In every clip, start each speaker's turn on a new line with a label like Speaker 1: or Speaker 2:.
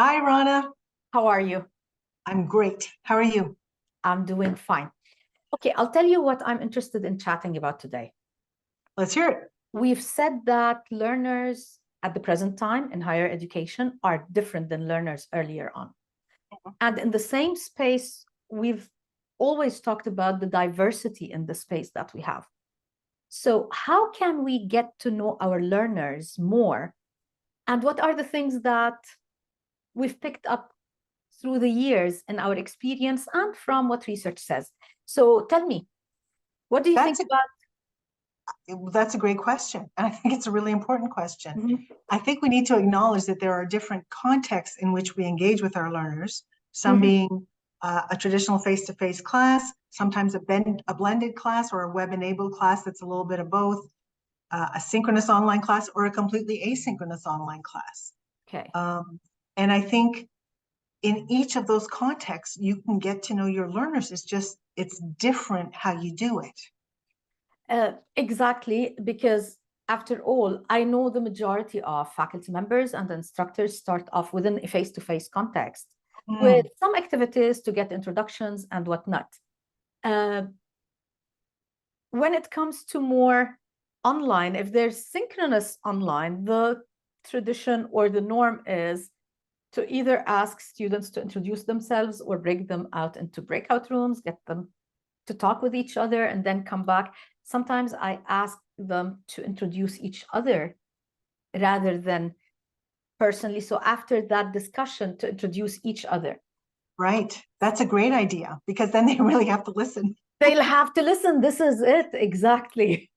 Speaker 1: Hi, Rana.
Speaker 2: How are you?
Speaker 1: I'm great. How are you?
Speaker 2: I'm doing fine. Okay, I'll tell you what I'm interested in chatting about today.
Speaker 1: Let's hear it.
Speaker 2: We've said that learners at the present time in higher education are different than learners earlier on. And in the same space, we've always talked about the diversity in the space that we have. So, how can we get to know our learners more? And what are the things that we've picked up through the years in our experience and from what research says? So, tell me, what do you think
Speaker 1: That's a
Speaker 2: about?
Speaker 1: that's a great question. And I think it's a really important question.
Speaker 2: Mhm,
Speaker 1: I think we need to acknowledge that there are different contexts in which we engage with our learners, some
Speaker 2: mhm.
Speaker 1: being a traditional face-to-face class, sometimes a blended class or a web-enabled class that's a little bit of both, a synchronous online class or a completely asynchronous online class.
Speaker 2: Okay.
Speaker 1: Um, and I think in each of those contexts, you can get to know your learners. It's different how you do it.
Speaker 2: Exactly, because after all, I know the majority of faculty members and instructors start off within a face-to-face context with
Speaker 1: Mm,
Speaker 2: some activities to get introductions and whatnot. Uh, when it comes to more online, if there's synchronous online, the tradition or the norm is to either ask students to introduce themselves or bring them out into breakout rooms, get them to talk with each other, and then come back. Sometimes I ask them to introduce each other rather than personally. So after that discussion, to introduce each other.
Speaker 1: right. That's a great idea because then they really have to listen.
Speaker 2: They'll have to listen. This is it, exactly.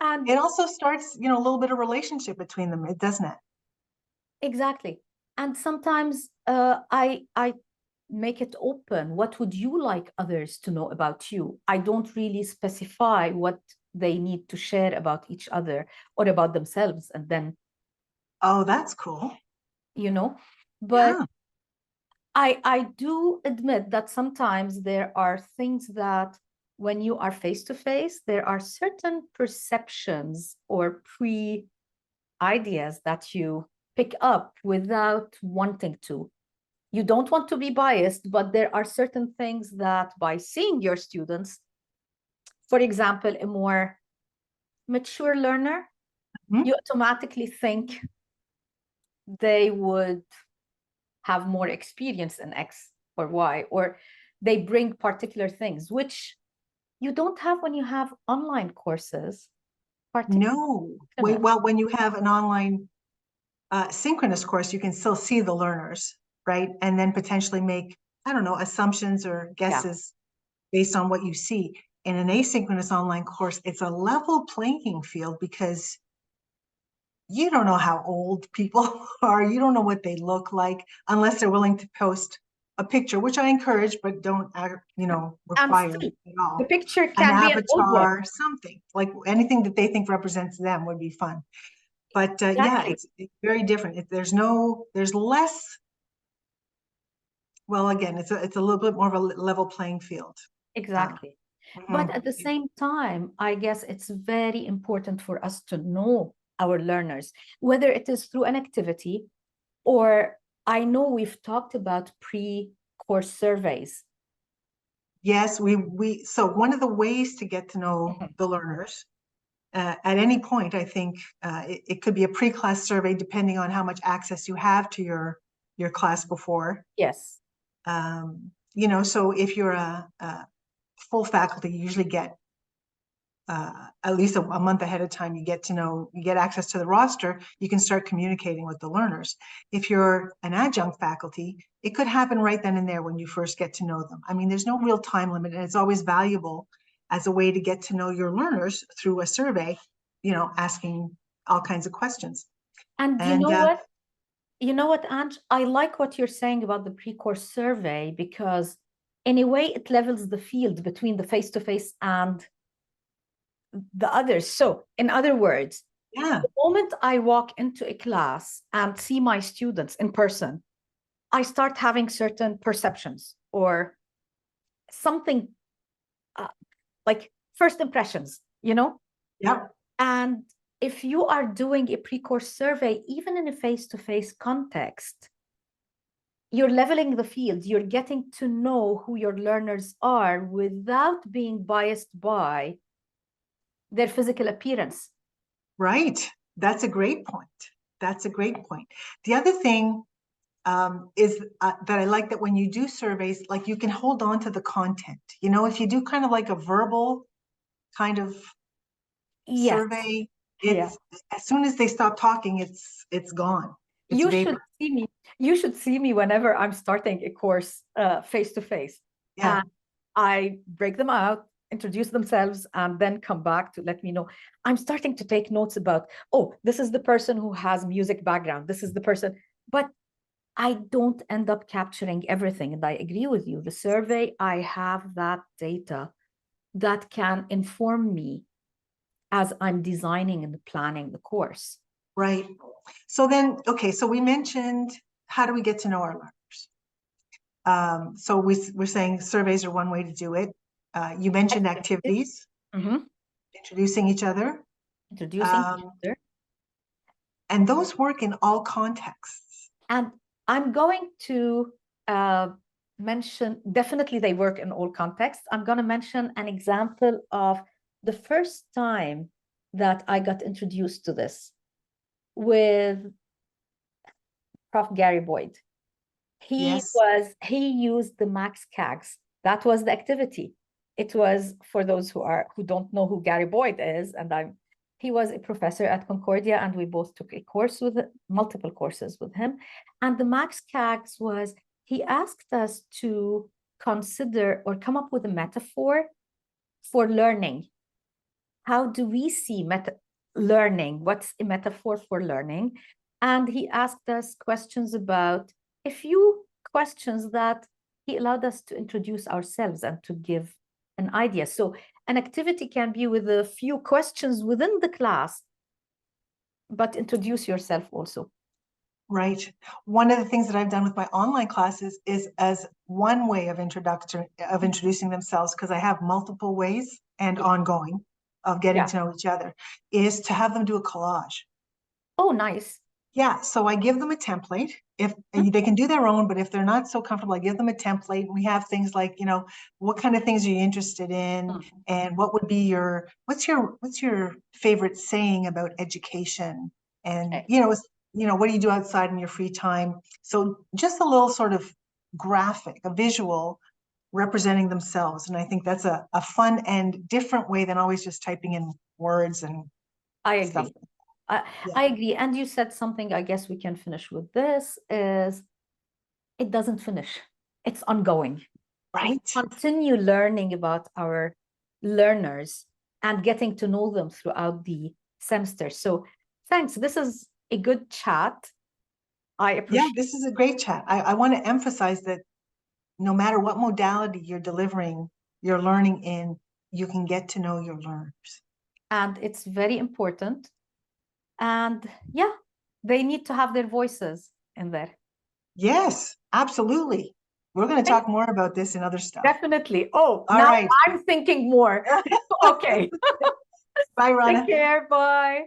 Speaker 2: And
Speaker 1: It also starts, a little bit of relationship between them, doesn't it?
Speaker 2: exactly. And sometimes I make it open. What would you like others to know about you? I don't really specify what they need to share about each other or about themselves, and then
Speaker 1: Oh, that's cool.
Speaker 2: you know. But
Speaker 1: Yeah.
Speaker 2: I do admit that sometimes there are things that when you are face to face, there are certain perceptions or pre ideas that you pick up without wanting to. You don't want to be biased, but there are certain things that by seeing your students, for example, a more mature learner,
Speaker 1: Mhm.
Speaker 2: you automatically think they would have more experience in X or Y, or they bring particular things, which you don't have when you have online courses, particularly.
Speaker 1: No. Wait, well, when you have an online synchronous course, you can still see the learners, right? And then potentially make, I don't know, assumptions or
Speaker 2: Yeah,
Speaker 1: guesses based on what you see. In an asynchronous online course, it's a level playing field because you don't know how old people are. You don't know what they look like unless they're willing to post a picture, which I encourage, but don't,
Speaker 2: and
Speaker 1: require
Speaker 2: still,
Speaker 1: at
Speaker 2: the
Speaker 1: all.
Speaker 2: picture
Speaker 1: An
Speaker 2: can be an old one.
Speaker 1: avatar, something like anything that they think represents them would be fun. But yeah,
Speaker 2: Exactly,
Speaker 1: it's very different. There's less. Well, again, it's a little bit more of a level playing field. Uh,
Speaker 2: exactly. But
Speaker 1: mhm.
Speaker 2: at the same time, I guess it's very important for us to know our learners, whether it is through an activity or I know we've talked about pre-course surveys.
Speaker 1: Yes, so one of the ways to get to know
Speaker 2: Mhm.
Speaker 1: the learners at any point, I think it could be a pre-class survey depending on how much access you have to your class before.
Speaker 2: Yes.
Speaker 1: So if you're a full faculty, you usually get at least a month ahead of time, you get access to the roster, you can start communicating with the learners. If you're an adjunct faculty, it could happen right then and there when you first get to know them. I mean, there's no real time limit, and it's always valuable as a way to get to know your learners through a survey, asking all kinds of questions.
Speaker 2: And you
Speaker 1: And
Speaker 2: know what? You know what, Ange? I like what you're saying about the pre-course survey because in a way it levels the field between the face-to-face and the others. So, in other words,
Speaker 1: yeah,
Speaker 2: the moment I walk into a class and see my students in person, I start having certain perceptions or something uh, like first impressions, you know?
Speaker 1: yeah,
Speaker 2: And if you are doing a pre-course survey, even in a face-to-face context, you're leveling the field. You're getting to know who your learners are without being biased by their physical appearance.
Speaker 1: Right. That's a great point. That's a great point. The other thing is that I like that when you do surveys, like you can hold on to the content. You know, if you do kind of like a verbal kind of
Speaker 2: Yes.
Speaker 1: survey,
Speaker 2: Yeah.
Speaker 1: it's as soon as they stop talking, it's gone. It's
Speaker 2: You
Speaker 1: vapor.
Speaker 2: should see me. You should see me whenever I'm starting a course face to face.
Speaker 1: Yeah.
Speaker 2: And I break them out, introduce themselves, and then come back to let me know. I'm starting to take notes about, oh, this is the person who has music background. This is the person, but I don't end up capturing everything. And I agree with you. The survey, I have that data that can inform me as I'm designing and planning the course.
Speaker 1: Right. So then, okay, so we mentioned, how do we get to know our learners? So we're saying surveys are one way to do it. You mentioned activities, introducing each other.
Speaker 2: Introducing each other.
Speaker 1: And those work in all contexts.
Speaker 2: And I'm going to mention, definitely they work in all contexts. I'm going to mention an example of the first time that I got introduced to this with Prof. Gary Boyd. He used the Max CAGs. That was the activity. It was, for those who don't know who Gary Boyd is, and he was a professor at Concordia, and we both took a course with multiple courses with him. And the Max CAGs was, he asked us to consider or come up with a metaphor for learning. How do we see learning? What's a metaphor for learning? And he asked us questions about a few questions that he allowed us to introduce ourselves and to give an idea. So an activity can be with a few questions within the class, but introduce yourself also.
Speaker 1: Right. One of the things that I've done with my online classes is as one way of introducing themselves, because I have multiple ways and ongoing of getting to know each other, is to have them do a collage.
Speaker 2: Oh, nice.
Speaker 1: Yeah, so I give them a template. If they can do their own, but if they're not so comfortable, I give them a template. We have things like, you know, what kind of things are you interested in, and what would be what's your favorite saying about education, and what do you do outside in your free time? So just a little sort of graphic, a visual representing themselves, and I think that's a fun and different way than always just typing in words and stuff.
Speaker 2: I agree. And you said something, I guess we can finish with this, is it doesn't finish. It's ongoing.
Speaker 1: Right.
Speaker 2: We continue learning about our learners and getting to know them throughout the semester. So thanks. This is a good chat. I appreciate.
Speaker 1: Yeah, this is a great chat. I want to emphasize that no matter what modality you're delivering your learning in, you can get to know your learners.
Speaker 2: And it's very important. And yeah, they need to have their voices in there.
Speaker 1: Yes, absolutely. We're going to talk more about this and other stuff.
Speaker 2: Definitely. Oh,
Speaker 1: all
Speaker 2: now
Speaker 1: right.
Speaker 2: I'm thinking more. Okay.
Speaker 1: Bye, Rana.
Speaker 2: Take care. Bye.